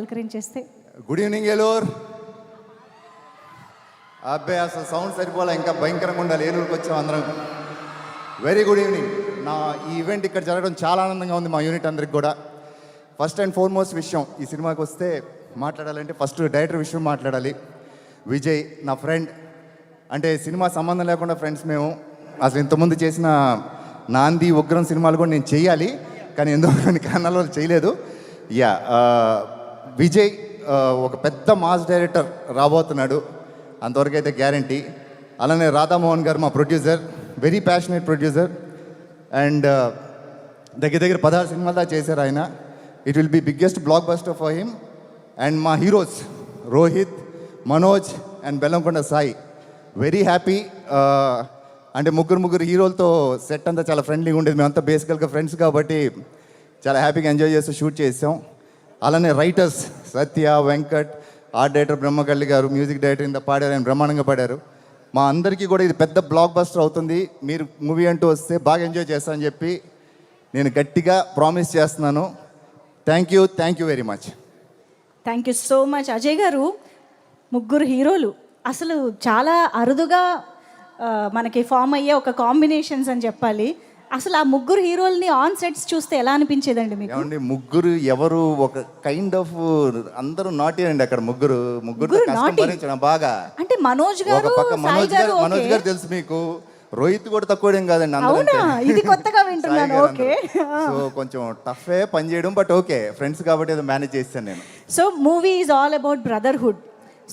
పలకరించేస్తే. Good evening Eluru. అబ్బాయి అసలు sound సరిపోలే, ఇంకా భయంకరంగా ఉండాలి. ఏలూరుకి వచ్చాం అందరం. Very good evening. నా ఈ ఈవెంట్ ఇక్కడ జరగడం చాలా ఆనందంగా ఉంది మా యూనిట్ అందరికి కూడా. ఫస్ట్ అండ్ ఫార్మోస్ట్ విషయం, ఈ సినిమాకి వస్తే మాట్లాడాలంటే ఫస్ట్ డైరెక్టర్ విషయం మాట్లాడాలి. విజయ్ నా ఫ్రెండ్, అంటే సినిమా సంబంధం లేకుండా ఫ్రెండ్స్ మేము. అసలు ఇంతకుముందు చేసిన నాంది, ఉగ్రం సినిమాలు కూడా నేను చేయాలి, కానీ ఎందుకు కొన్ని కారణాల వల్ల చేయలేదు. యా, విజయ్ ఒక పెద్ద మాస్ డైరెక్టర్ రాబోతున్నాడు, అంతవరకు అయితే గ్యారంటీ. అలానే రాధామోహన్ గారు మా producer, very passionate producer. And దగ్గర 16 సినిమాలు దా చేశారు ఆయన. It will be biggest blockbuster for him. And మా heroes Rohit, Manoj and Bellamkonda Sai. Very happy. అంటే ముగ్గురు హీరోలతో సెట్ అంతా చాలా ఫ్రెండ్లీగా ఉండేది. మేమంతా బేసికల్గా ఫ్రెండ్స్ కాబట్టి చాలా హ్యాపీగా ఎంజాయ్ చేస్తూ షూట్ చేసాం. అలానే రైటర్స్ సత్య, వెంకట్, ఆర్ట్ డైరెక్టర్ బ్రహ్మకల్లి గారు, మ్యూజిక్ డైరెక్టర్ ఇంత పాడారు, ఆయన బ్రహ్మాండంగా పాడారు. మా అందరికీ కూడా ఇది పెద్ద బ్లాక్ బస్టర్ అవుతుంది. మీరు మూవీ అంటూ వస్తే బాగా ఎంజాయ్ చేస్తానని చెప్పి నేను గట్టిగా ప్రామిస్ చేస్తున్నాను. Thank you very much. Thank you so much. Ajay గారు, ముగ్గురు హీరోలు అసలు చాలా అరుదుగా మనకి ఫామ్ అయ్యే ఒక కాంబినేషన్స్ అని చెప్పాలి. అసలు ఆ ముగ్గురు హీరోల్ని ఆన్ సెట్స్ చూస్తే ఎలా అనిపించేదండి మీకు? ఏమండి, ముగ్గురు ఎవరు ఒక కైండ్ ఆఫ్ అందరూ నాటి అండి అక్కడ. ముగ్గురు భరించడం బాగా. అంటే మనోజ్ గారు, ఒక పక్క మనోజ్ గారు తెలుసు మీకు, రోహిత్ కూడా తక్కువ కాదండి. అవునా, ఇది కొత్తగా వింటున్నాను. ఓకే, సో కొంచెం టఫే పని చేయడం, బట్ ఓకే ఫ్రెండ్స్ కాబట్టి ఏదో మేనేజ్ చేస్తాను నేను. So movie is all about brotherhood.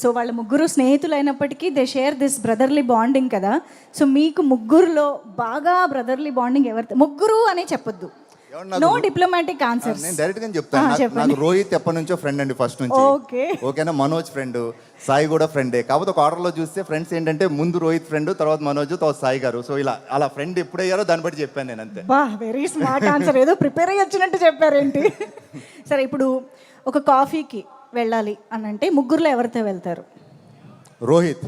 So వాళ్ళ ముగ్గురు స్నేహితులు అయినప్పటికీ they share this brotherly bonding కదా. సో మీకు ముగ్గురులో బాగా బ్రదర్లీ బాండింగ్ ఎవరితో? ముగ్గురు అనే చెప్పొద్దు, నో డిప్లొమాటిక్ ఆన్సర్స్. నేను డైరెక్ట్ గా చెప్తాను. నాకు రోహిత్ ఎప్పటి నుంచో ఫ్రెండ్ అండి, ఫస్ట్ నుంచి. ఓకేనా, మనోజ్ ఫ్రెండ్, సాయి కూడా ఫ్రెండే. కాకపోతే ఒక ఆర్డర్లో చూస్తే ఫ్రెండ్స్ ఏంటంటే ముందు రోహిత్ ఫ్రెండ్, తర్వాత మనోజ్, తర్వాత సాయి గారు. సో ఇలా అలా ఫ్రెండ్ ఎప్పుడయ్యారో దాన్ని బట్టి చెప్పాను నేను, అంతే. బా, వెరీ స్మార్ట్ ఆన్సర్. ఏదో ప్రిపేర్ అయ్యి వచ్చినట్టు చెప్పారేంటి? సరే, ఇప్పుడు ఒక కాఫీకి వెళ్ళాలి అని అంటే ముగ్గురులో ఎవరితో వెళ్తారు? రోహిత్.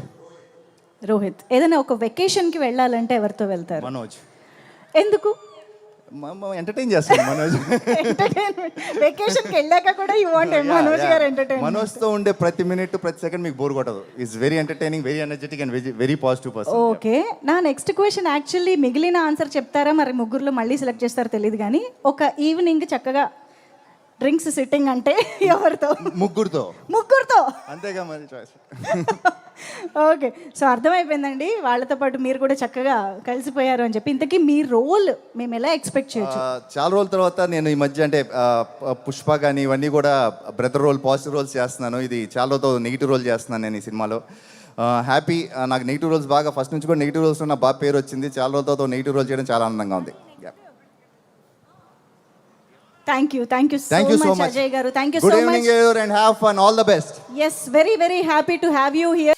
ఏదైనా ఒక వెకేషన్కి వెళ్ళాలంటే ఎవరితో వెళ్తారు? మనోజ్. ఎందుకు? ఎంటర్టైన్ చేస్తాను మనోజ్. వెకేషన్కి వెళ్ళాక కూడా యు వాంట్ మనోజ్ గారు ఎంటర్టైన్. మనోజ్తో ఉండే ప్రతి మినిట్, ప్రతి సెకండ్ మీకు బోర్ కొట్టదు. Is very entertaining, very energetic and very positive person. Okay, నా నెక్స్ట్ క్వశ్చన్ యాక్చువల్లీ మిగిలిన ఆన్సర్ చెప్తారా మరి ముగ్గురులో మళ్ళీ సెలెక్ట్ చేస్తారో తెలియదు, కానీ ఒక ఈవినింగ్ చక్కగా డ్రింక్స్ సిట్టింగ్ అంటే ఎవరితో? ముగ్గురుతో అంతేగా మరి చాయిస్. ఓకే, సో అర్థమైపోయిందండి, వాళ్ళతో పాటు మీరు కూడా చక్కగా కలిసిపోయారు అని చెప్పి. ఇంతకీ మీ రోల్ మేము ఎలా ఎక్స్పెక్ట్ చేయొచ్చు? చాలా రోజుల తర్వాత నేను ఈ మధ్య అంటే పుష్ప కానీ ఇవన్నీ కూడా బ్రదర్ రోల్, పాజిటివ్ రోల్స్ చేస్తున్నాను. ఇది చాలా రోజులతో నెగిటివ్ రోల్ చేస్తున్నాను నేను ఈ సినిమాలో. హ్యాపీ. నాకు నెగిటివ్ రోల్స్ బాగా ఫస్ట్ నుంచి కూడా నెగిటివ్ రోల్స్లో నా బాగా పేరు వచ్చింది. చాలా రోజులతో నెగిటివ్ రోల్ చేయడం చాలా ఆనందంగా ఉంది. Thank you so much Ajay garu. Thank you so much. Good evening and have fun. All the best. Yes, very happy to have you here.